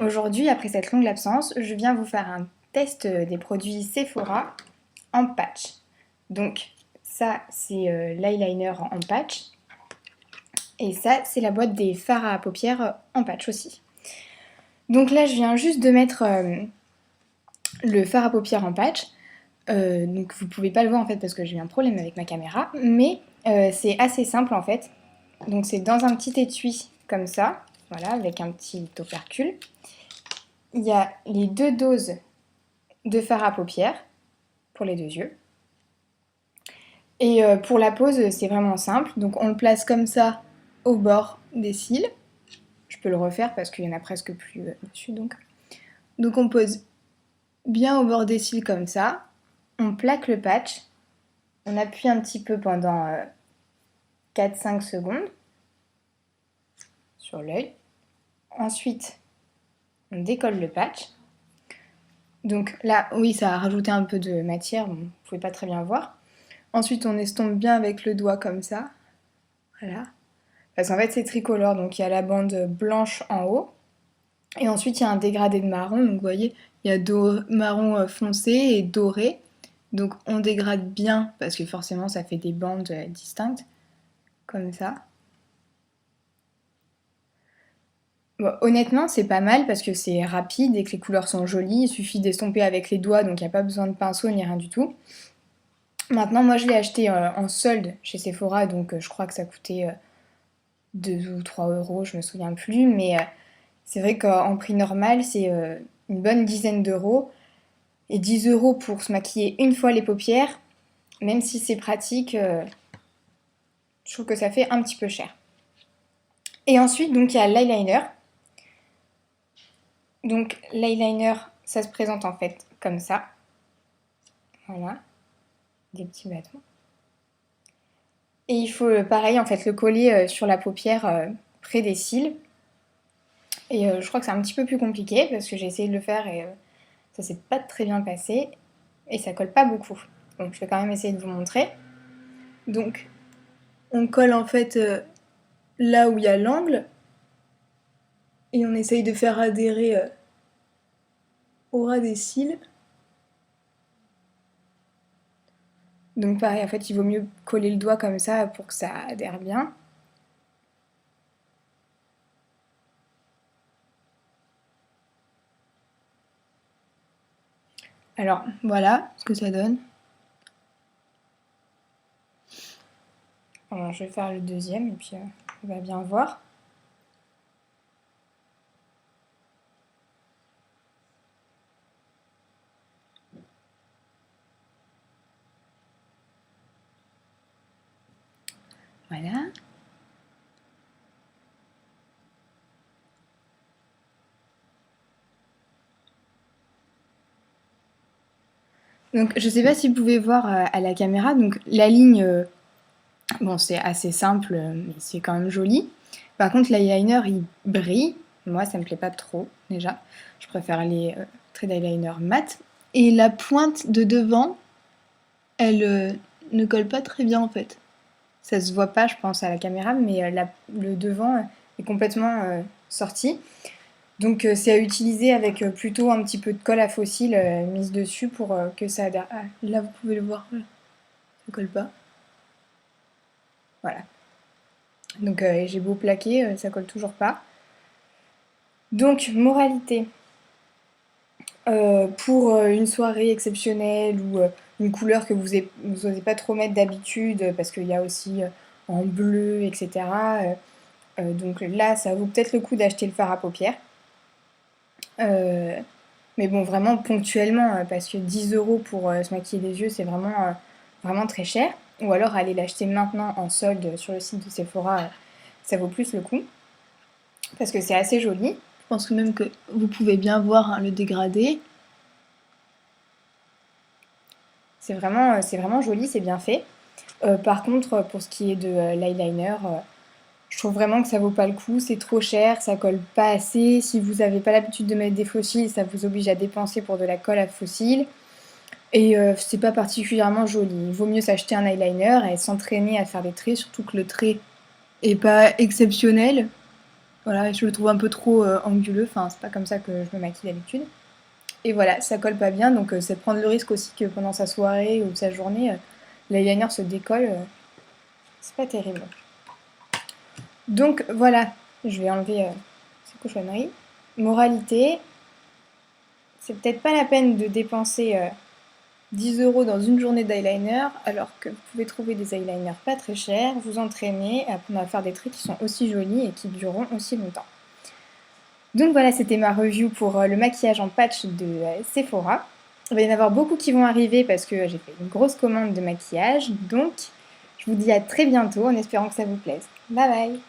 Aujourd'hui, après cette longue absence, je viens vous faire un test des produits Sephora en patch. Donc ça, c'est l'eyeliner en patch. Et ça, c'est la boîte des fards à paupières en patch aussi. Donc là, je viens juste de mettre le fard à paupières en patch. Donc vous pouvez pas le voir en fait parce que j'ai eu un problème avec ma caméra. Mais c'est assez simple en fait. Donc c'est dans un petit étui comme ça. Voilà, avec un petit opercule. Il y a les 2 doses de fard à paupières pour les 2 yeux. Et pour la pose, c'est vraiment simple. Donc on le place comme ça au bord des cils. Je peux le refaire parce qu'il y en a presque plus dessus. Donc on pose bien au bord des cils comme ça. On plaque le patch. On appuie un petit peu pendant 4-5 secondes sur l'œil. Ensuite, on décolle le patch. Donc là, oui, ça a rajouté un peu de matière, vous ne pouvez pas très bien voir. Ensuite, on estompe bien avec le doigt comme ça. Voilà. Parce qu'en fait, c'est tricolore, donc il y a la bande blanche en haut. Et ensuite, il y a un dégradé de marron. Donc vous voyez, il y a marron foncé et doré. Donc on dégrade bien, parce que forcément, ça fait des bandes distinctes. Comme ça. Bon, honnêtement, c'est pas mal parce que c'est rapide et que les couleurs sont jolies. Il suffit d'estomper avec les doigts, donc il n'y a pas besoin de pinceau ni rien du tout. Maintenant, moi, je l'ai acheté en solde chez Sephora, donc je crois que ça coûtait 2 ou 3 euros, je me souviens plus. Mais c'est vrai qu'en prix normal, c'est une bonne dizaine d'euros. Et 10 euros pour se maquiller une fois les paupières, même si c'est pratique, je trouve que ça fait un petit peu cher. Et ensuite, donc, il y a l'eyeliner. Donc l'eyeliner, ça se présente en fait comme ça. Voilà, des petits bâtons. Et il faut pareil en fait le coller sur la paupière près des cils. Et je crois que c'est un petit peu plus compliqué parce que j'ai essayé de le faire et ça s'est pas très bien passé. Et ça colle pas beaucoup. Donc je vais quand même essayer de vous montrer. Donc on colle en fait là où il y a l'angle. Et on essaye de faire adhérer au ras des cils. Donc pareil, en fait, il vaut mieux coller le doigt comme ça pour que ça adhère bien. Alors voilà ce que ça donne. Alors, je vais faire le deuxième et puis on va bien voir. Voilà. Donc je sais pas si vous pouvez voir à la caméra, donc la ligne, bon c'est assez simple, mais c'est quand même joli. Par contre l'eyeliner il brille, moi ça me plaît pas trop déjà. Je préfère les traits d'eyeliner mat. Et la pointe de devant, elle ne colle pas très bien en fait. Ça se voit pas je pense à la caméra, mais le devant est complètement sorti. Donc c'est à utiliser avec plutôt un petit peu de colle à fossile mise dessus pour que ça adhère. Ah, là vous pouvez le voir, ça colle pas. Voilà. Donc j'ai beau plaquer, ça colle toujours pas. Donc moralité, pour une soirée exceptionnelle ou une couleur que vous n'osez pas trop mettre d'habitude parce qu'il y a aussi en bleu, etc. Donc là ça vaut peut-être le coup d'acheter le fard à paupières. Mais bon, vraiment ponctuellement, parce que 10 euros pour se maquiller les yeux, c'est vraiment très cher. Ou alors aller l'acheter maintenant en solde sur le site de Sephora, ça vaut plus le coup. Parce que c'est assez joli. Je pense que même que vous pouvez bien voir hein, le dégradé. C'est vraiment joli, c'est bien fait. Par contre, pour ce qui est de l'eyeliner, je trouve vraiment que ça vaut pas le coup, c'est trop cher, ça colle pas assez. Si vous n'avez pas l'habitude de mettre des fossiles, ça vous oblige à dépenser pour de la colle à fossiles. Et c'est pas particulièrement joli. Il vaut mieux s'acheter un eyeliner et s'entraîner à faire des traits, surtout que le trait est pas exceptionnel. Voilà, je le trouve un peu trop anguleux, enfin c'est pas comme ça que je me maquille d'habitude. Et voilà, ça colle pas bien, donc c'est prendre le risque aussi que pendant sa soirée ou sa journée, l'eyeliner se décolle. C'est pas terrible. Donc voilà, je vais enlever ces cochonneries. Moralité, c'est peut-être pas la peine de dépenser 10 € dans une journée d'eyeliner, alors que vous pouvez trouver des eyeliners pas très chers, vous entraîner, apprendre à faire des traits qui sont aussi jolis et qui dureront aussi longtemps. Donc voilà, c'était ma review pour le maquillage en patch de Sephora. Il va y en avoir beaucoup qui vont arriver parce que j'ai fait une grosse commande de maquillage. Donc, je vous dis à très bientôt en espérant que ça vous plaise. Bye bye!